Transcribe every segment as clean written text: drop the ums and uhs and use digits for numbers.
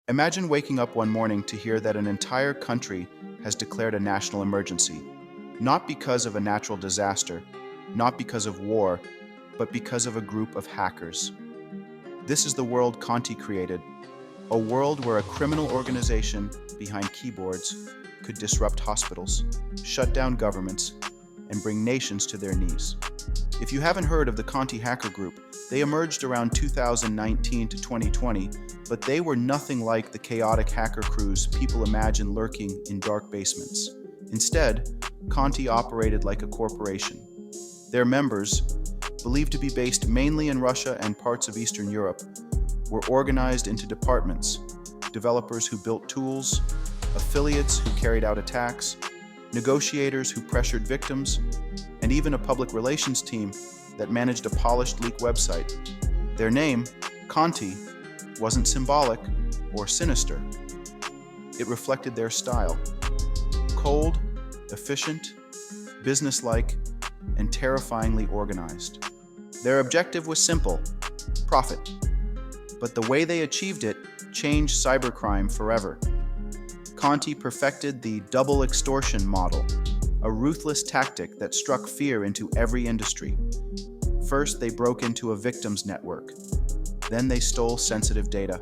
Imagine waking up one morning to hear that an entire country has declared a national emergency, not because of a natural disaster, not because of war, but because of a group of hackers. This is the world Conti created, a world where a criminal organization behind keyboards could disrupt hospitals, shut down governments, and bring nations to their knees. If you haven't heard of the Conti hacker group, they emerged around 2019 to 2020, but they were nothing like the chaotic hacker crews people imagine lurking in dark basements. Instead, Conti operated like a corporation. Their members, believed to be based mainly in Russia and parts of Eastern Europe, were organized into departments: developers who built tools, affiliates who carried out attacks, negotiators who pressured victims, and even a public relations team that managed a polished leak website. Their name, Conti, wasn't symbolic or sinister. It reflected their style: cold, efficient, businesslike, and terrifyingly organized. Their objective was simple: profit. But the way they achieved it changed cybercrime forever. Conti perfected the double extortion model, a ruthless tactic that struck fear into every industry. First, they broke into a victim's network. Then they stole sensitive data.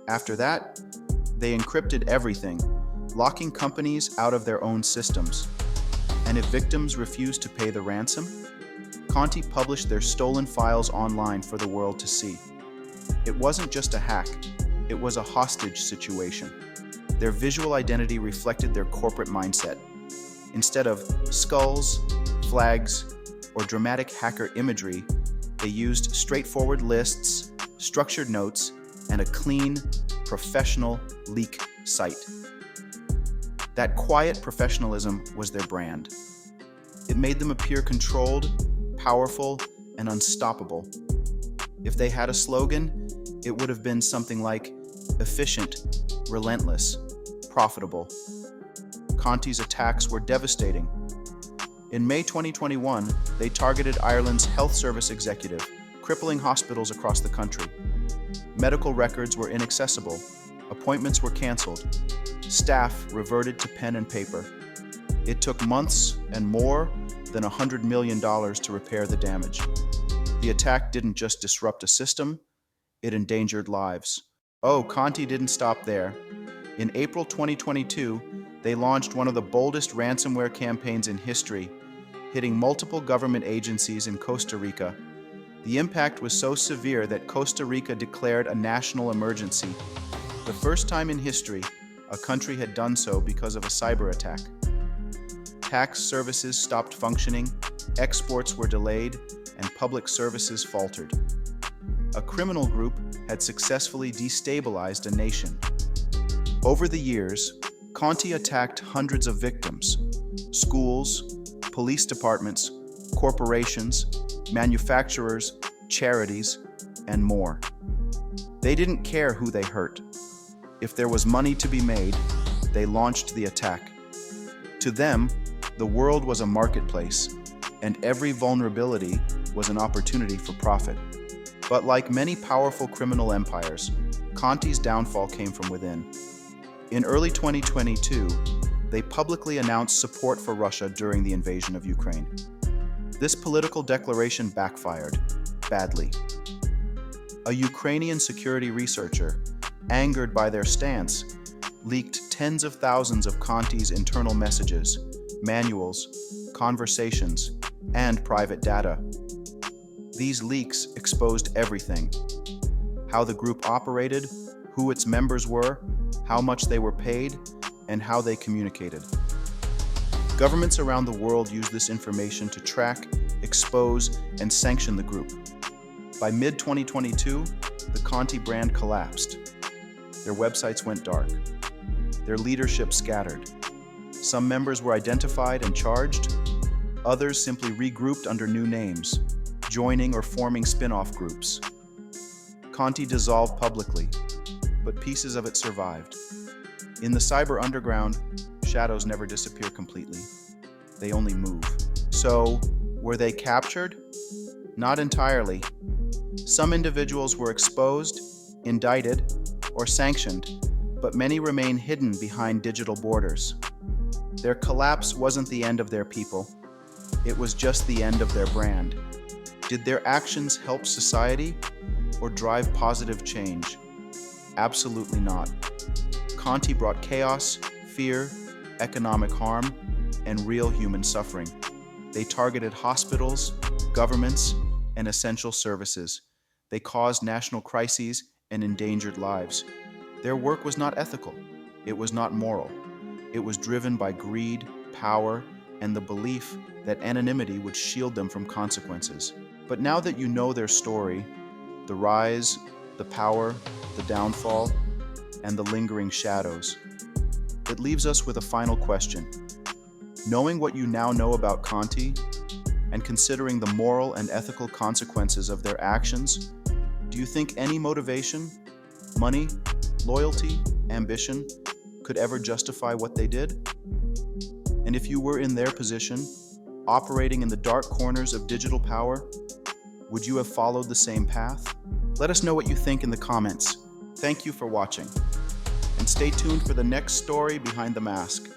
After that, they encrypted everything, locking companies out of their own systems. And if victims refused to pay the ransom, Conti published their stolen files online for the world to see. It wasn't just a hack, it was a hostage situation. Their visual identity reflected their corporate mindset. Instead of skulls, flags, or dramatic hacker imagery, they used straightforward lists, structured notes, and a clean, professional leak site. That quiet professionalism was their brand. It made them appear controlled, powerful, and unstoppable. If they had a slogan, it would have been something like efficient, relentless, profitable. Conti's attacks were devastating. In May 2021, they targeted Ireland's health service executive, crippling hospitals across the country. Medical records were inaccessible, appointments were canceled, staff reverted to pen and paper. It took months and more than $100 million to repair the damage. The attack didn't just disrupt a system, it endangered lives. Oh, Conti didn't stop there. In April 2022, they launched one of the boldest ransomware campaigns in history, hitting multiple government agencies in Costa Rica. The impact was so severe that Costa Rica declared a national emergency, the first time in history a country had done so because of a cyber attack. Tax services stopped functioning, exports were delayed, and public services faltered. A criminal group had successfully destabilized a nation. Over the years, Conti attacked hundreds of victims: schools, police departments, corporations, manufacturers, charities, and more. They didn't care who they hurt. If there was money to be made, they launched the attack. To them, the world was a marketplace, and every vulnerability was an opportunity for profit. But like many powerful criminal empires, Conti's downfall came from within. In early 2022, they publicly announced support for Russia during the invasion of Ukraine. This political declaration backfired badly. A Ukrainian security researcher, angered by their stance, leaked tens of thousands of Conti's internal messages, manuals, conversations, and private data. These leaks exposed everything: how the group operated, who its members were, how much they were paid, and how they communicated. Governments around the world used this information to track, expose, and sanction the group. By mid-2022, the Conti brand collapsed. Their websites went dark. Their leadership scattered. Some members were identified and charged. Others simply regrouped under new names, joining or forming spin-off groups. Conti dissolved publicly, but pieces of it survived. In the cyber underground, shadows never disappear completely. They only move. So, were they captured? Not entirely. Some individuals were exposed, indicted, or sanctioned, but many remain hidden behind digital borders. Their collapse wasn't the end of their people. It was just the end of their brand. Did their actions help society or drive positive change? Absolutely not. Conti brought chaos, fear, economic harm, and real human suffering. They targeted hospitals, governments, and essential services. They caused national crises and endangered lives. Their work was not ethical. It was not moral. It was driven by greed, power, and the belief that anonymity would shield them from consequences. But now that you know their story, the rise, the power, the downfall, and the lingering shadows, it leaves us with a final question. Knowing what you now know about Conti, and considering the moral and ethical consequences of their actions, do you think any motivation, money, loyalty, ambition could ever justify what they did? And if you were in their position, operating in the dark corners of digital power, would you have followed the same path? Let us know what you think in the comments. Thank you for watching, and stay tuned for the next story behind the mask.